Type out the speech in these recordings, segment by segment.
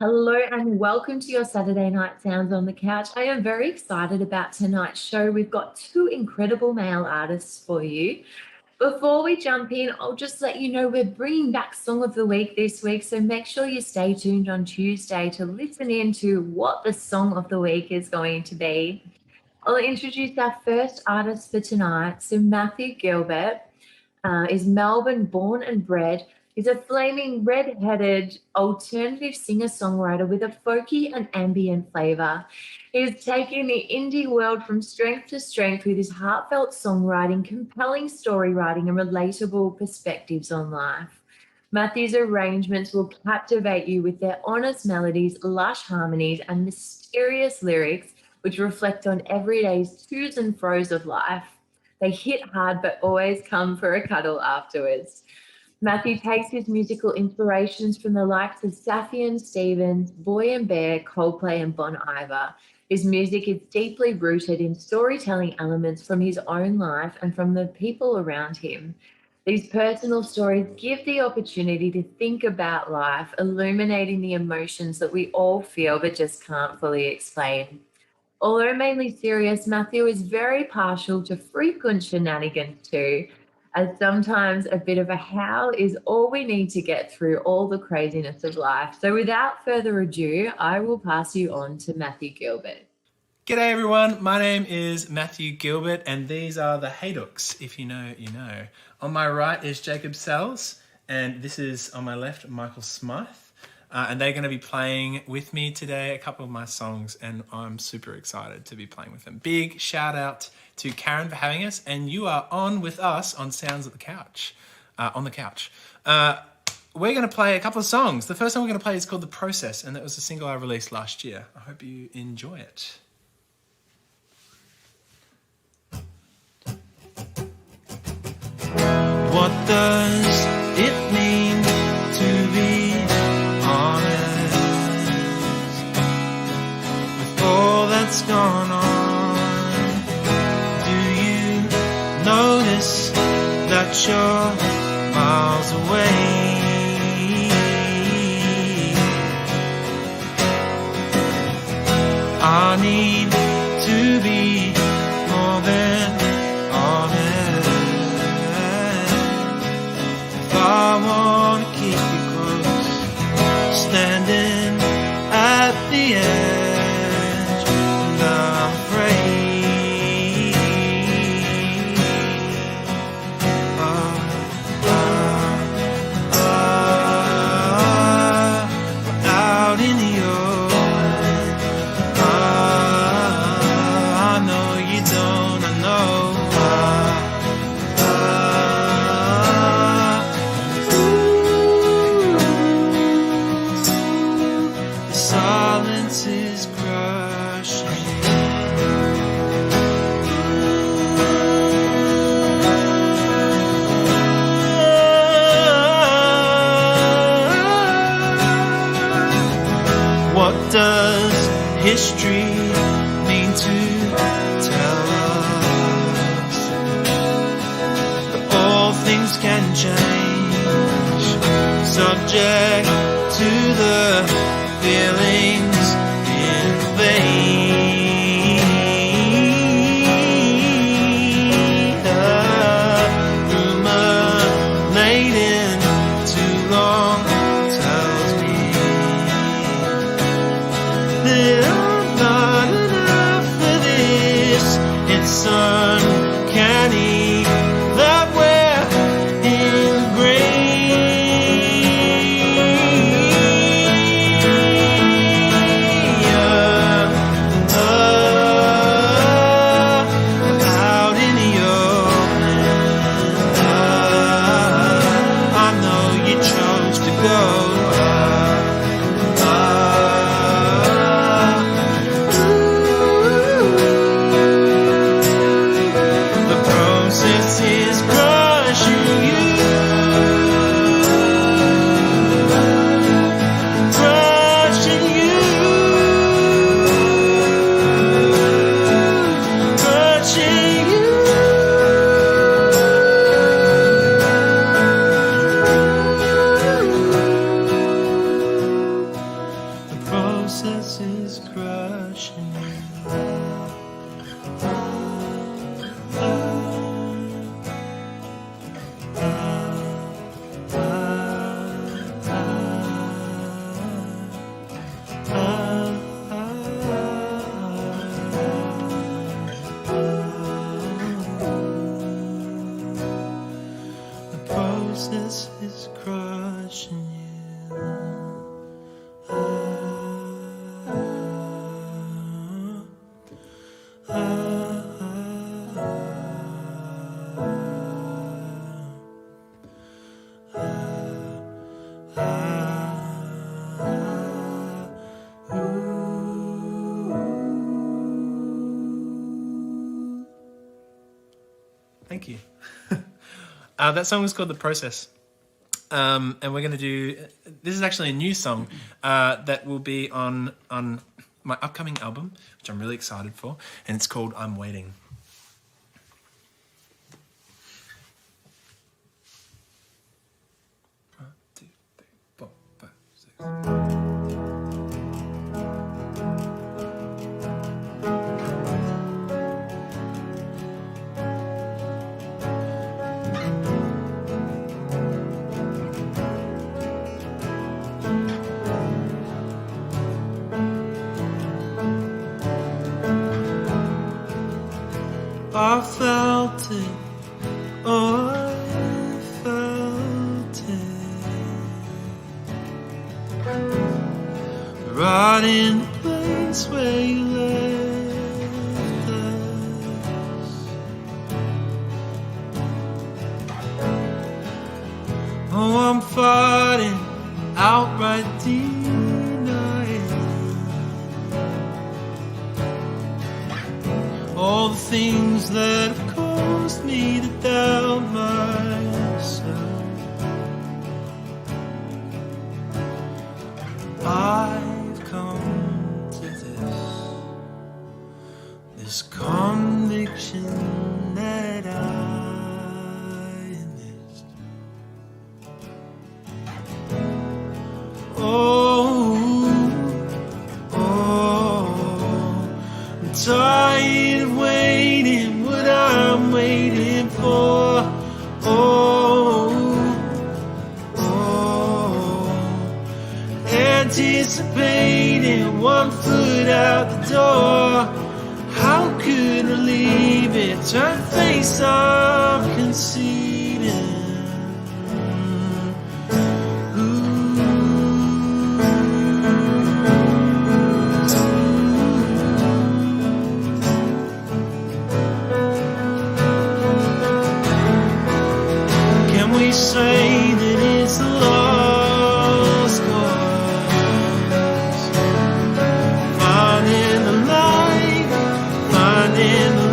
Hello and welcome to your Saturday Night Sounds on the Couch. I am very excited about tonight's show. We've got two incredible male artists for you. Before we jump in, I'll just let you know we're bringing back Song of the Week this week, so make sure you stay tuned on Tuesday to listen in to what the Song of the Week is going to be. I'll introduce our first artist for tonight. So Matthew Gilbert is Melbourne born and bred. He's a flaming red-headed alternative singer-songwriter with a folky and ambient flavour. He's taking the indie world from strength to strength with his heartfelt songwriting, compelling story writing, and relatable perspectives on life. Matthew's arrangements will captivate you with their honest melodies, lush harmonies, and mysterious lyrics, which reflect on everyday's to's and fro's of life. They hit hard, but always come for a cuddle afterwards. Matthew takes his musical inspirations from the likes of Safian Stevens, Boy and Bear, Coldplay, and Bon Iver. His music is deeply rooted in storytelling elements from his own life and from the people around him. These personal stories give the opportunity to think about life, illuminating the emotions that we all feel but just can't fully explain. Although mainly serious, Matthew is very partial to frequent shenanigans too, as sometimes a bit of a howl is all we need to get through all the craziness of life. So without further ado, I will pass you on to Matthew Gilbert. G'day everyone, my name is Matthew Gilbert and these are the Haydooks, if you know, you know. On my right is Jacob Sells and this is on my left, Michael Smythe. And they're going to be playing with me today a couple of my songs and I'm super excited to be playing with them. Big shout out to Karen for having us, and you are on with us on Sounds at the Couch, on the couch. We're going to play a couple of songs. The first song we're going to play is called The Process, and that was a single I released last year. I hope you enjoy it. What does it mean to be honest with all that's gone on? Do you notice that you're miles away? I need to be more than honest if I want to keep you close, standing at the edge, and I'm afraid out in the open. I know you don't, I know. The silence is crushing. What does history mean to tell us? That all things can change, subject to the feelings invade. Ruminating too long tells me that I'm not enough for this. It's uncanny that we're in the out in the open. I know you chose to go. process is crushing you. The process is crushing you. Thank you. That song was called The Process. And we're going to do, this is actually a new song that will be on my upcoming album, which I'm really excited for, and it's called I'm Waiting. One, two, three, 4, 5, 6. I felt it, oh, I felt it, right in the place where you left us. Oh, I'm fighting outright denying all the things that have caused me to doubt myself. I've come to this conviction that I missed. I'm tired of waiting what I'm waiting for. Anticipating 1 foot out the door. How could I leave it? Turn face up, conceding. Can we say that it's a lost cause? Finding the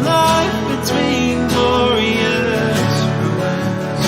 light between glorious ruins.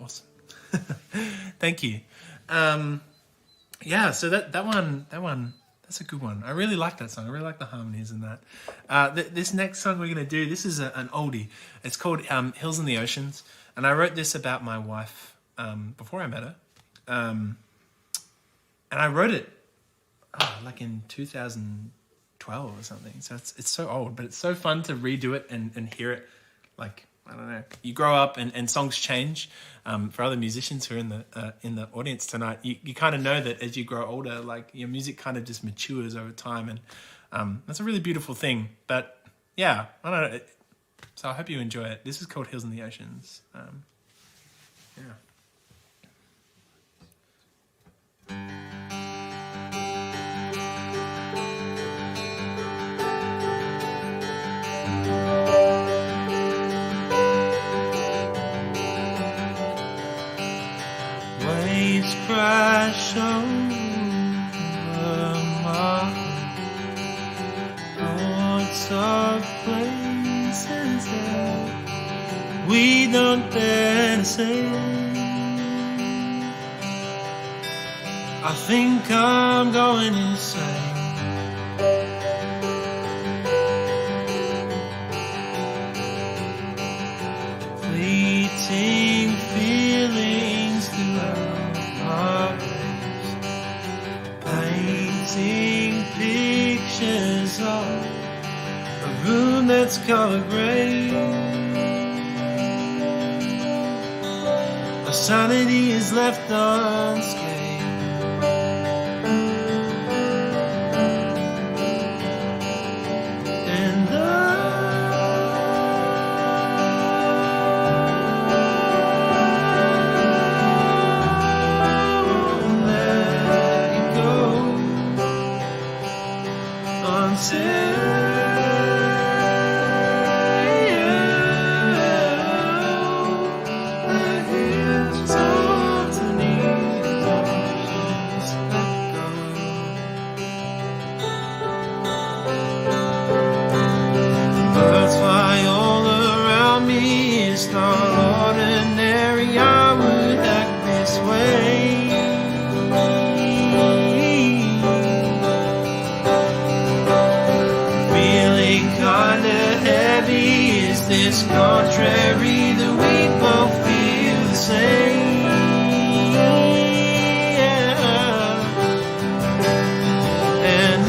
Awesome. Thank you. Yeah, so that one, that's a good one. I really like that song. I really like the harmonies in that. This next song we're going to do, this is an oldie. It's called Hills and the Oceans. And I wrote this about my wife before I met her. And I wrote it like in 2012 or something. So it's so old, but it's so fun to redo it and hear it. Like, I don't know. You grow up and songs change. For other musicians who are in the audience tonight, you kind of know that as you grow older, like your music kind of just matures over time, and that's a really beautiful thing. But yeah, I don't know. So I hope you enjoy it. This is called Hills and the Oceans. Yeah. Waves crash over my thoughts of places that we don't dare to say. I think I'm going insane. Fleeting feelings throughout my days, painting pictures of a room that's color gray. My sanity is left unscathed. It's contrary that we both feel the same. And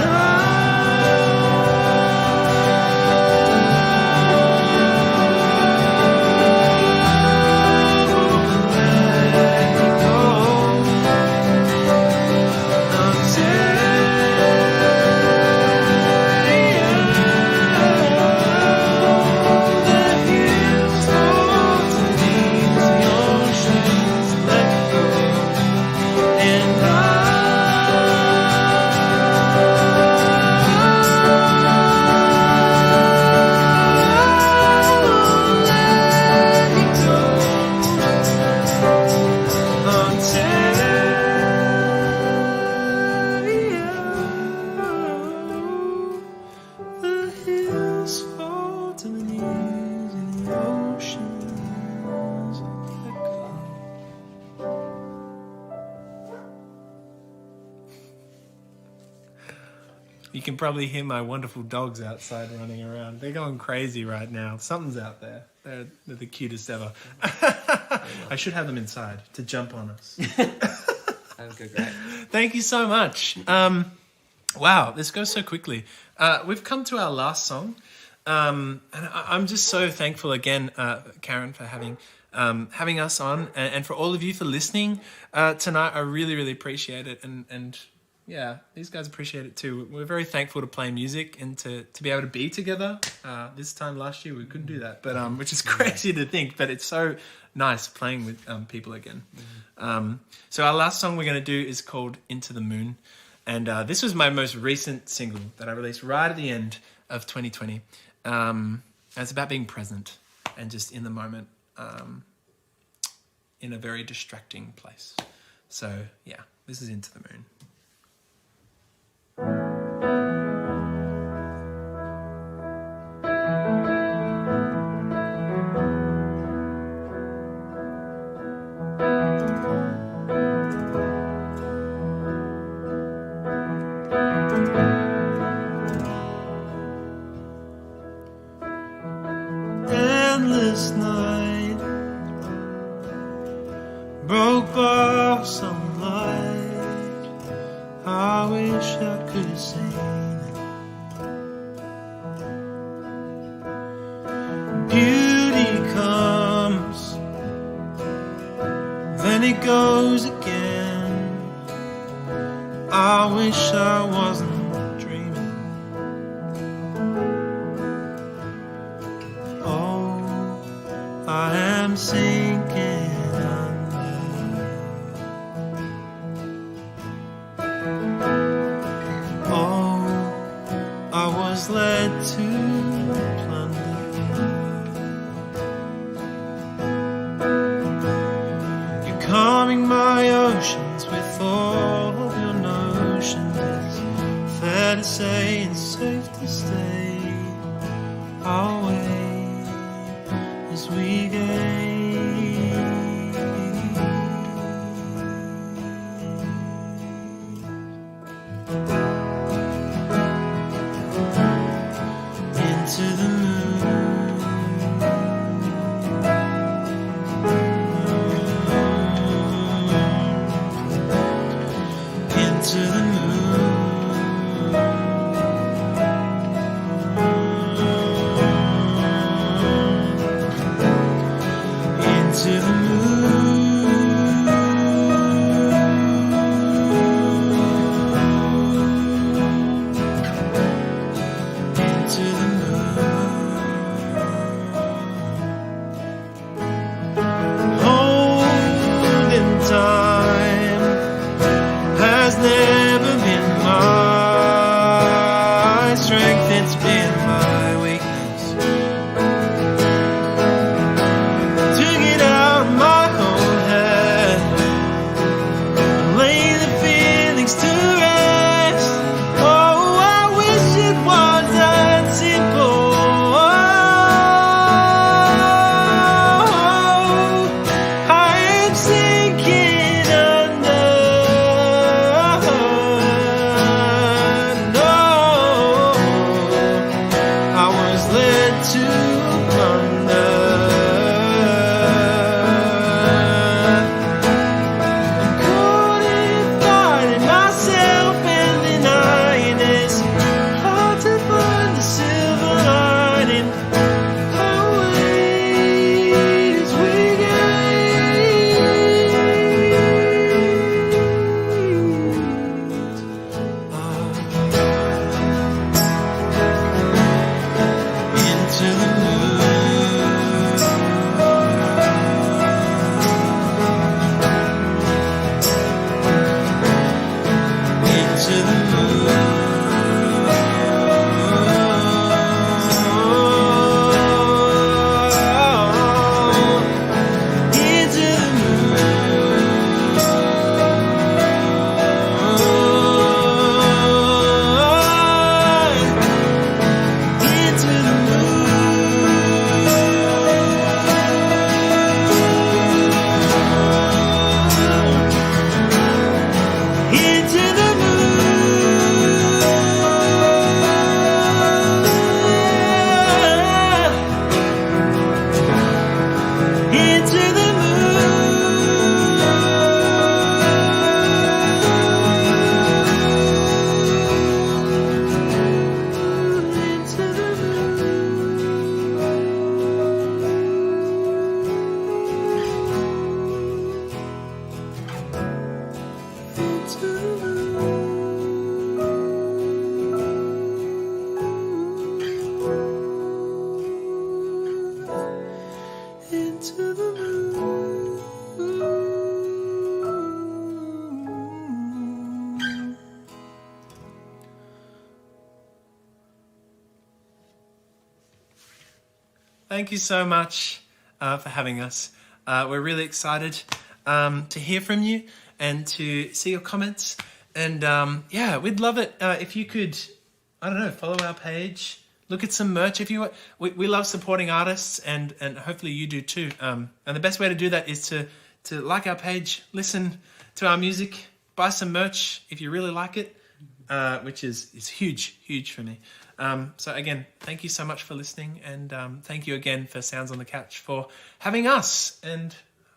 you can probably hear my wonderful dogs outside running around. They're going crazy right now. Something's out there. They're the cutest ever. I should have them inside to jump on us. That would go great. Thank you so much. Wow, this goes so quickly. We've come to our last song. And I'm just so thankful again, Karen, for having us on, and for all of you for listening tonight. I really, really appreciate it. And yeah, these guys appreciate it too. We're very thankful to play music and to be able to be together. This time last year we couldn't do that, but which is crazy to think, but it's so nice playing with people again. So our last song we're going to do is called Into the Moon. And this was my most recent single that I released right at the end of 2020. And it's about being present and just in the moment, in a very distracting place. So yeah, this is Into the Moon. endless night, broke by some light. I wish I could have seen it. Beauty comes, then it goes again. I wish I wasn't dreaming. Oh, I am sinking under. Oh, I was led to plunder. You're calming my oceans with all of your notions. It's fair to say and safe to stay. I'll wait as we gain. Into the moon, into the moon, into the into the holding time has never been my strength, it's been my weakness. To get out of my own head and lay the feelings to rest. Oh, I wish it was that simple. I am sinking under. No, I was led to plunder. I'm caught in fighting myself and denying it's hard to find the silver lining. I'll wait as we into the moon, into the moon, into the moon, into the into the moon, into the moon, into the into the moon. Thank you so much for having us. We're really excited to hear from you and to see your comments. And yeah, we'd love it if you could, I don't know, follow our page, look at some merch if you want. We love supporting artists, and hopefully you do too. And the best way to do that is to like our page, listen to our music, buy some merch if you really like it, which is huge for me. So again, thank you so much for listening, and thank you again for Sounds on the Couch for having us. And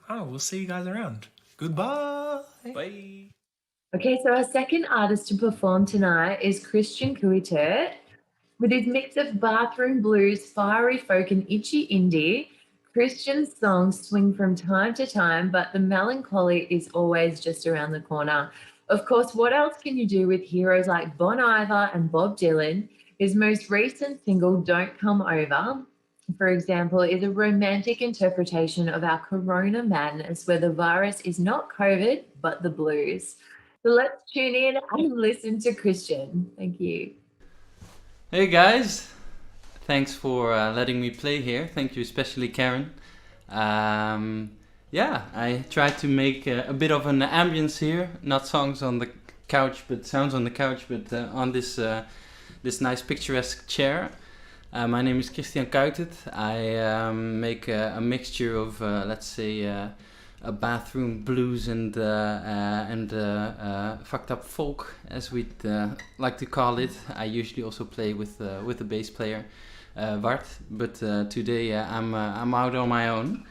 we'll see you guys around. Goodbye. Bye. Okay, so our second artist to perform tonight is Christian Kuitert. With his mix of bathroom blues, fiery folk, and itchy indie, Christian's songs swing from time to time, but the melancholy is always just around the corner. Of course, what else can you do with heroes like Bon Iver and Bob Dylan? His most recent single, Don't Come Over, for example, is a romantic interpretation of our corona madness where the virus is not COVID, but the blues. So let's tune in and listen to Christian. Thank you. Hey guys, thanks for letting me play here. Thank you, especially Karen. I tried to make a bit of an ambience here, not songs on the couch, but sounds on the couch, but on this nice picturesque chair. My name is Christian Kuitert. I make a mixture of, let's say, a bathroom blues and fucked up folk, as we'd like to call it. I usually also play with the bass player, Bart, but today I'm out on my own.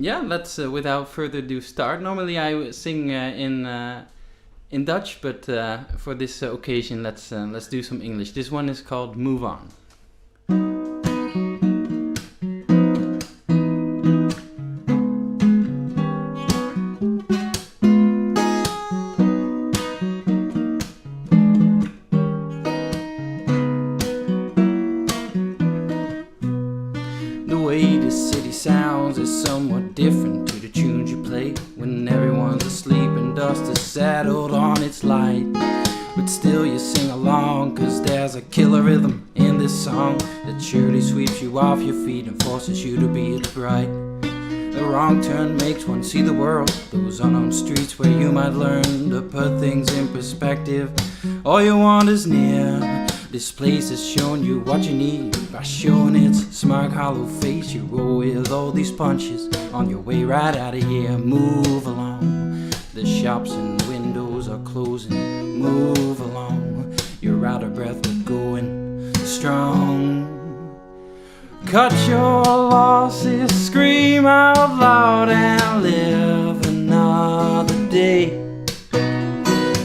Let's without further ado start. Normally I sing in Dutch, but for this occasion let's do some English. This one is called Move On. The way this city sounds is somewhat different to the tunes you play when everyone's asleep and dust is settled on its light. But still you sing along, cause there's a killer rhythm in this song that surely sweeps you off your feet and forces you to be upright. A wrong turn makes one see the world, those unknown streets where you might learn to put things in perspective. All you want is near. This place has shown you what you need by showing its smug hollow face. You roll with all these punches on your way right out of here. Move along, the shops and windows are closing. Move along, you're out of breath but going strong. Cut your losses, scream out loud and live another day.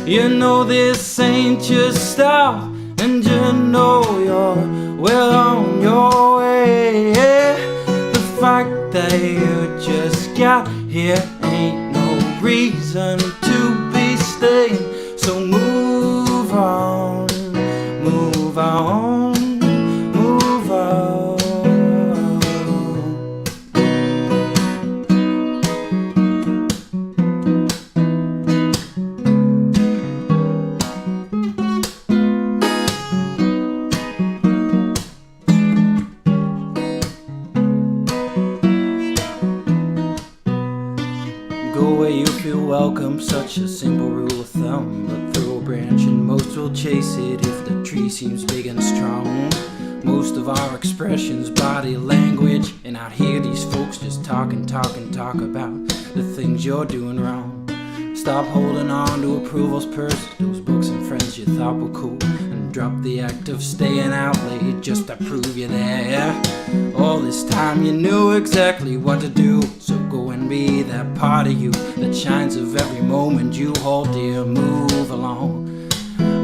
You know this ain't just stop, and you know you're well on your way. The fact that you just got here ain't no reason to be staying. So move on, move on, move on. Welcome, such a simple rule of thumb, but throw a branch and most will chase it if the tree seems big and strong. Most of our expressions, body language, and out here these folks just talk about the things you're doing wrong. Stop holding on to approval's purse, those books and friends you thought were cool, and drop the act of staying out late just to prove you're there. All this time you knew exactly what to do, so go and be that part of you that shines of every moment you hold dear. Move along,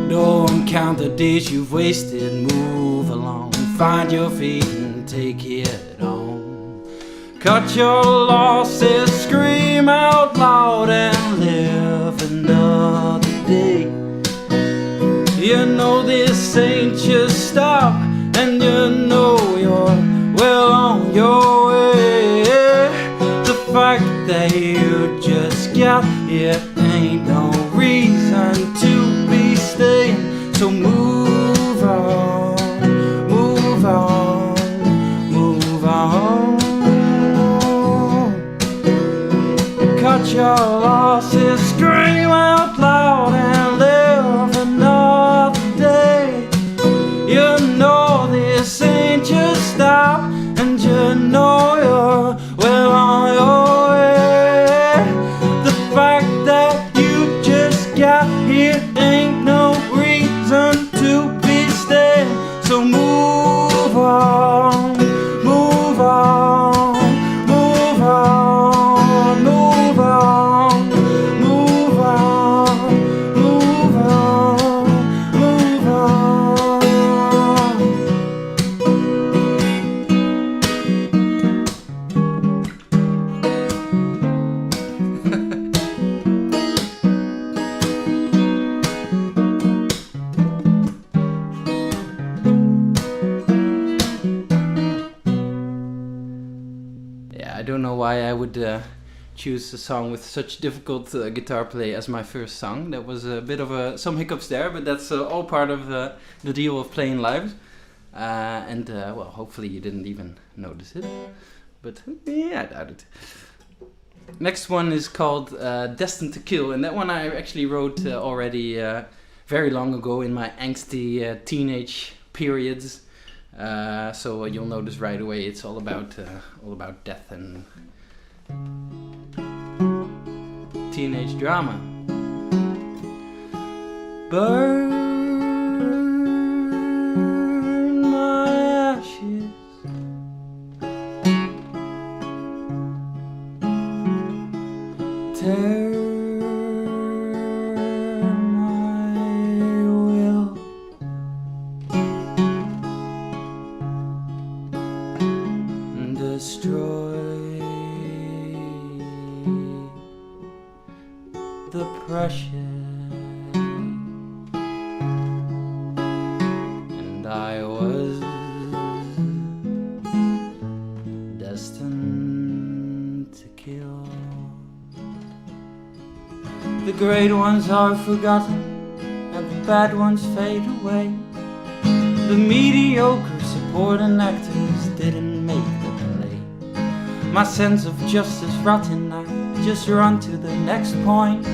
don't count the days you've wasted. Move along, find your feet and take it on. Cut your losses, scream out loud and live another day. You know this ain't just stop, and you know you're well on your way. The fact that you just got here ain't no reason to be staying. So move on, move on, move on. Cut your losses, scream out loud and live another day. You know this ain't just stop, and you know you're well on your way. The fact that you just got here ain't no reason I don't know why I would choose a song with such difficult guitar play as my first song. That was a bit of some hiccups there, but that's all part of the deal of playing live. Well, hopefully you didn't even notice it, but yeah, I doubt it. Next one is called Destined to Kill, and that one I actually wrote already very long ago in my angsty teenage periods. So you'll notice right away it's all about death and teenage drama. Burn my ashes, tear my will, destroy the precious, and I was destined to kill. The great ones are forgotten and the bad ones fade away. The mediocre supporting actors didn't make the play. My sense of justice rotten, I just run to the next point.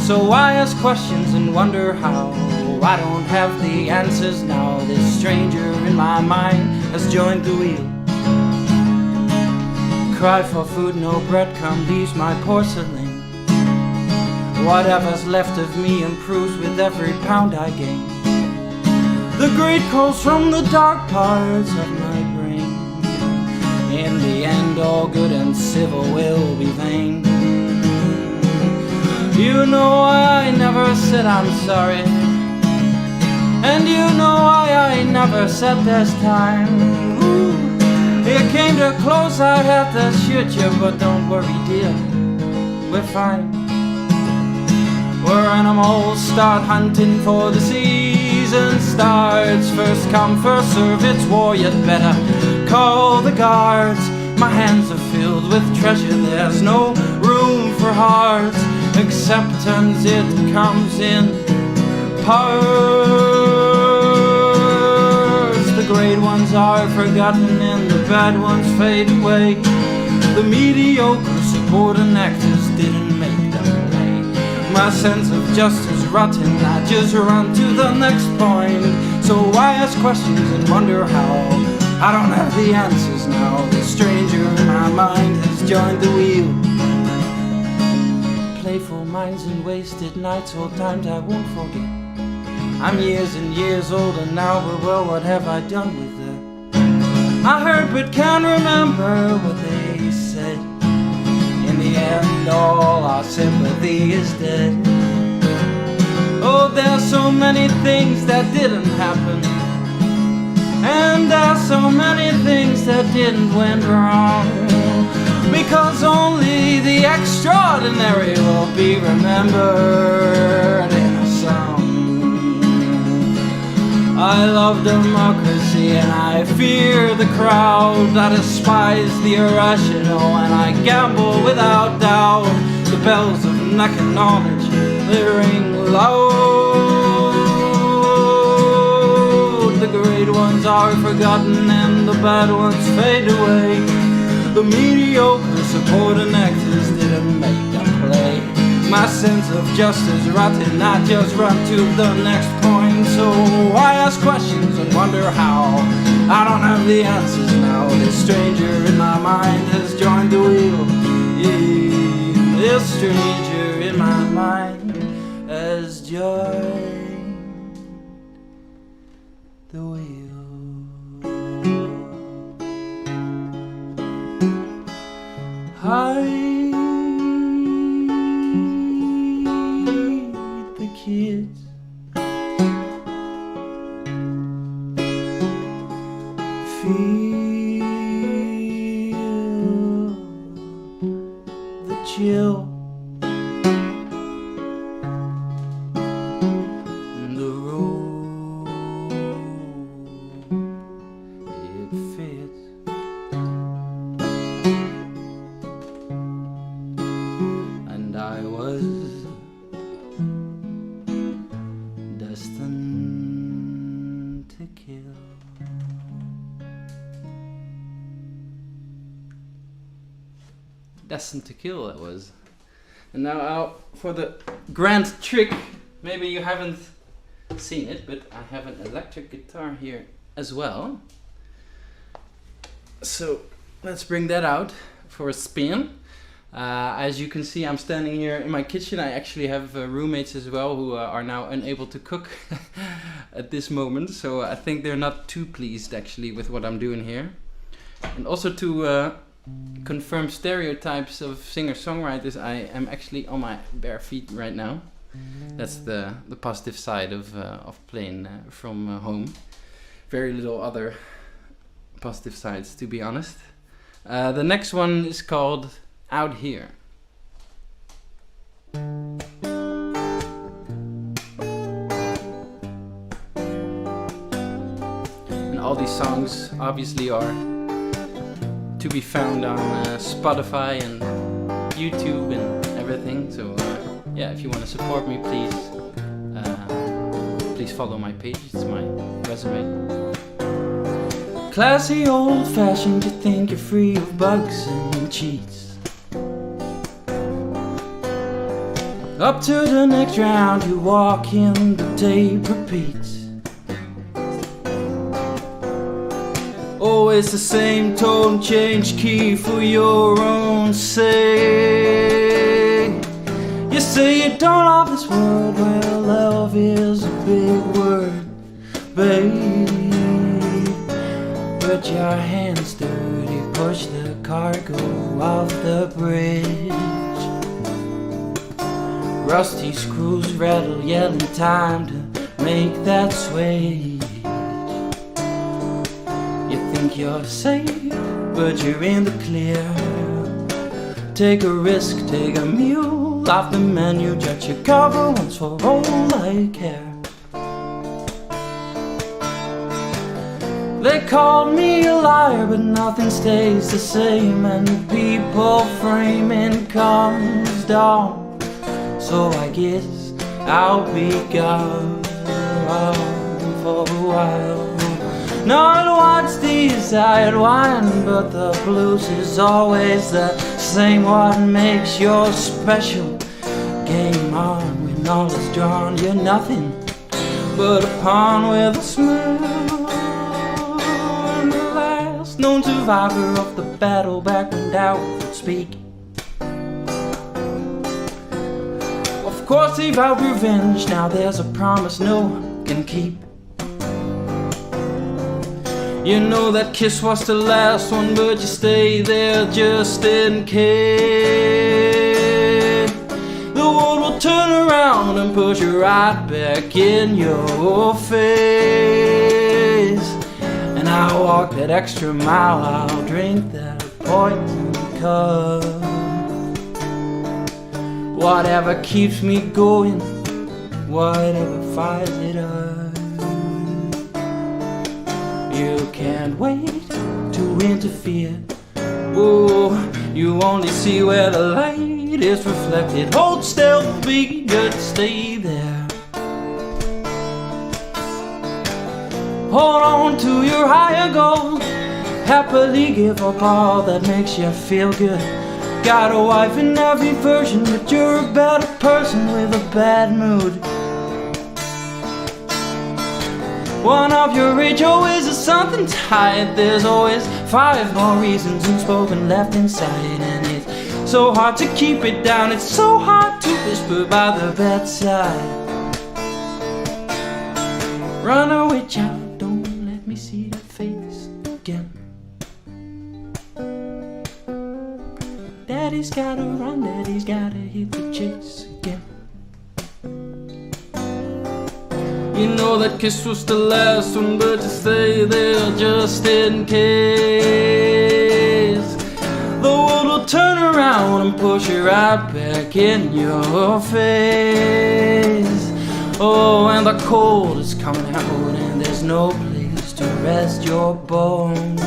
So I ask questions and wonder how. I don't have the answers now. This stranger in my mind has joined the wheel. Cry for food, no breadcrumb leaves my porcelain. Whatever's left of me improves with every pound I gain. The great calls from the dark parts of my brain. In the end, all good and civil will be vain. You know I never said I'm sorry, and you know I never said there's time. Ooh, it came too close, I had to shoot you, but don't worry dear, we're fine. Where animals start hunting for the season starts. First come, first serve, it's war, you'd better call the guards. My hands are filled with treasure, there's no room for hearts. Acceptance, it comes in parts. The great ones are forgotten and the bad ones fade away. The mediocre supporting actors didn't make them play. My sense of justice rotten, I just run to the next point. So I ask questions and wonder how. I don't have the answers now. The stranger in my mind has joined the wheel. Playful minds and wasted nights, old times I won't forget. I'm years and years older now, but well, what have I done with it? I heard but can't remember what they said. In the end, all our sympathy is dead. Oh, there's so many things that didn't happen, and there's so many things that didn't went wrong. Because only the extraordinary will be remembered in a song. I love democracy and I fear the crowd. I despise the irrational and I gamble without doubt. The bells of knocking knowledge, they ring loud. The great ones are forgotten and the bad ones fade away. The mediocre supporting actors didn't make them play. My sense of justice rotten, I just run to the next point. So I ask questions and wonder how. I don't have the answers now. This stranger in my mind has joined the wheel. Yeah, this stranger in my mind has joined the wheel. Hide the kids, feel the chill, the road it fits. Destined to Kill that was. And now for the grand trick. Maybe you haven't seen it, but I have an electric guitar here as well. So let's bring that out for a spin. As you can see, I'm standing here in my kitchen. I actually have roommates as well who are now unable to cook at this moment. So I think they're not too pleased actually with what I'm doing here. And also to confirm stereotypes of singer-songwriters, I am actually on my bare feet right now. That's the positive side of playing from home. Very little other positive sides, to be honest. The next one is called Out Here. And all these songs obviously are to be found on Spotify and YouTube and everything. So yeah, if you want to support me, please follow my page. It's my resume. Classy, old-fashioned, you think you're free of bugs and cheats. Up to the next round, you walk in, the tape repeats. Always the same tone, change key for your own sake. You say you don't love this world, well, love is a big word, babe. But your hands dirty, push the cargo off the bridge. Rusty screws rattle, yelling time to make that switch. You think you're safe, but you're in the clear. Take a risk, take a meal off the menu. Judge your cover once for all I care. They called me a liar, but nothing stays the same, and the people framing comes down. So I guess I'll be gone for a while. Not what's desired wine, but the blues is always the same. What makes you special? Game on when all is drawn. You're nothing but a pawn with a smile. Known survivor of the battle back when doubt could speak. Of course he vowed revenge, now there's a promise no one can keep. You know that kiss was the last one, but you stay there just in case. The world will turn around and push you right back in your face. And I'll walk that extra mile, I'll drink that poison cup. Whatever keeps me going, whatever fires it up. You can't wait to interfere. Oh, you only see where the light is reflected. Hold still, be good, stay there. Hold on to your higher goal. Happily give up all that makes you feel good. Got a wife in every version, but you're a better person with a bad mood. One of your age always is something tight. There's always 5 more reasons unspoken left inside. And it's so hard to keep it down. It's so hard to whisper by the bedside. Run away, child. See that face again. Daddy's gotta run, daddy's gotta hit the chase again. You know that kiss was the last one, but you stay there just in case. The world will turn around and push you right back in your face. Oh, and the cold is coming out, and there's no place to rest your bones.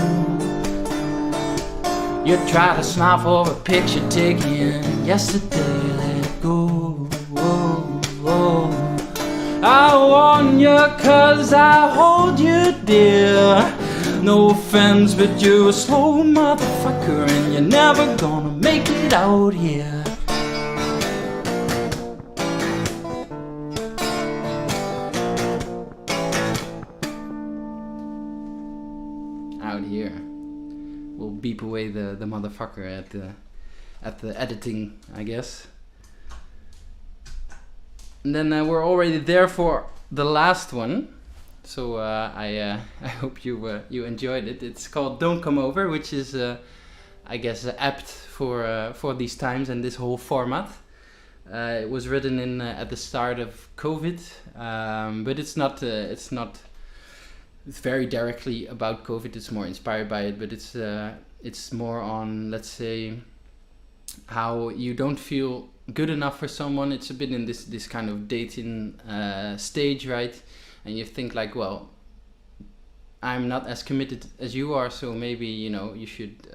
You try to smile for a picture taken yesterday, let it go. I warn you 'cause I hold you dear. No offense, but you're a slow motherfucker, and you're never gonna make it out here. Out here. We'll beep away the motherfucker at the editing, I guess. And then we're already there for the last one. So I hope you enjoyed it. It's called "Don't Come Over," which is I guess apt for these times and this whole format. It was written in at the start of COVID, but it's not very directly about COVID. It's more inspired by it, but it's more on, let's say, how you don't feel good enough for someone. It's a bit in this kind of dating stage, right? And you think like, well, I'm not as committed as you are, so maybe, you know, you should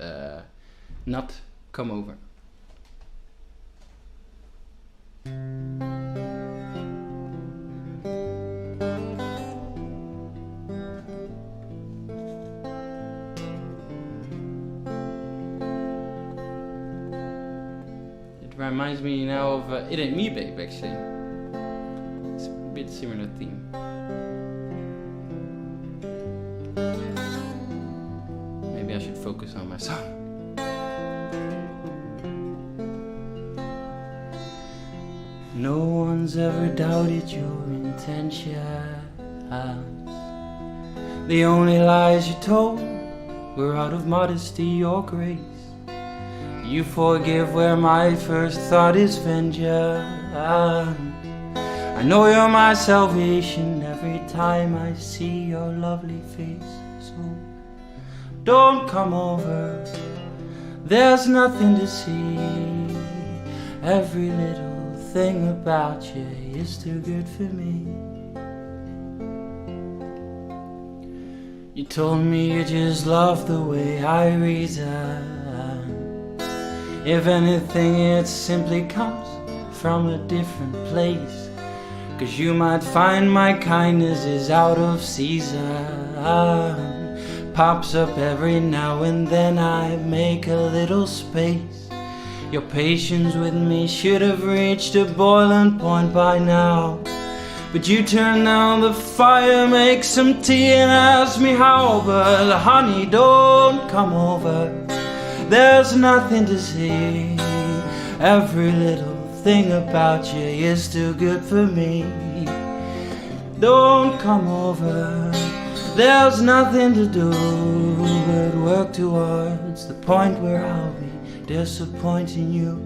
not come over. It reminds me now of It Ain't Me, Babe, actually. It's a bit similar theme. Maybe I should focus on my song. No one's ever doubted your intentions. The only lies you told were out of modesty or grace. You forgive where my first thought is vengeance. I know you're my salvation every time I see your lovely face. So don't come over, there's nothing to see. Every little thing about you is too good for me. You told me you just love the way I reason. If anything, it simply comes from a different place. 'Cause you might find my kindness is out of season. Pops up every now and then, I make a little space. Your patience with me should have reached a boiling point by now. But you turn down the fire, make some tea and ask me how. But honey, don't come over, there's nothing to see. Every little thing about you is too good for me. Don't come over, there's nothing to do but work towards the point where I'll be disappointing you.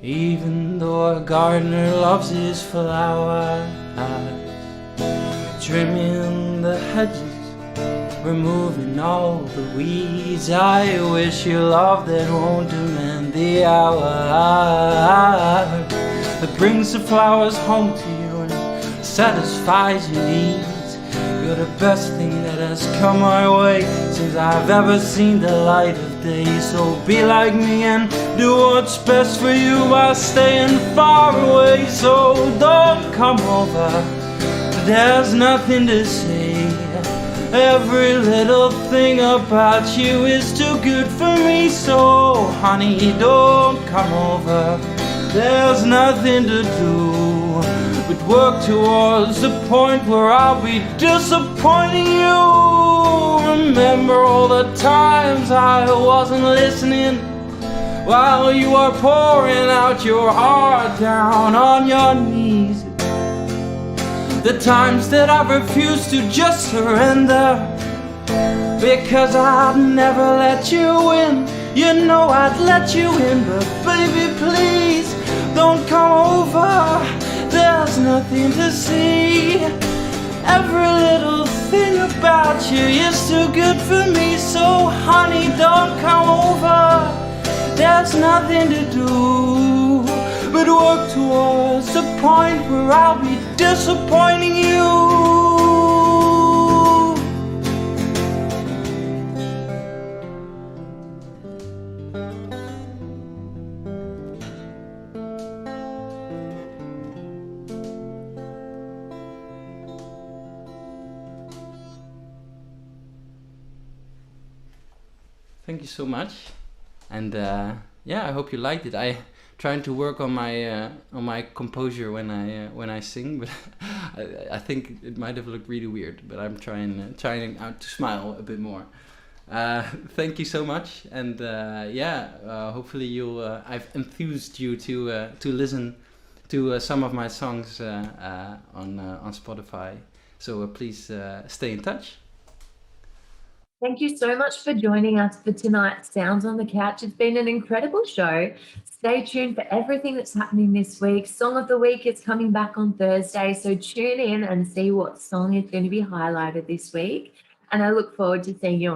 Even though a gardener loves his flowers, trimming the hedges, removing all the weeds, I wish you love that won't demand the hour, that brings the flowers home to you and satisfies your needs. You're the best thing that has come my way since I've ever seen the light of day. So be like me and do what's best for you while staying far away. So don't come over, there's nothing to say. Every little thing about you is too good for me. So honey, don't come over, there's nothing to do but work towards the point where I'll be disappointing you. Remember all the times I wasn't listening while you were pouring out your heart down on your knees. The times that I refused to just surrender because I'd never let you in. You know I'd let you in, but baby please don't come over, there's nothing to see. Every little thing about you is too good for me. So honey, don't come over, there's nothing to do but work towards the point where I'll be disappointing you. thank you so much. And yeah, I hope you liked it. I trying to work on my composure when I sing, but I think it might have looked really weird. But I'm trying out to smile a bit more. Thank you so much, and hopefully I've enthused you to listen to some of my songs on Spotify. So please stay in touch. Thank you so much for joining us for tonight's Sounds on the Couch. It's been an incredible show. Stay tuned for everything that's happening this week. Song of the Week is coming back on Thursday, so tune in and see what song is going to be highlighted this week. And I look forward to seeing you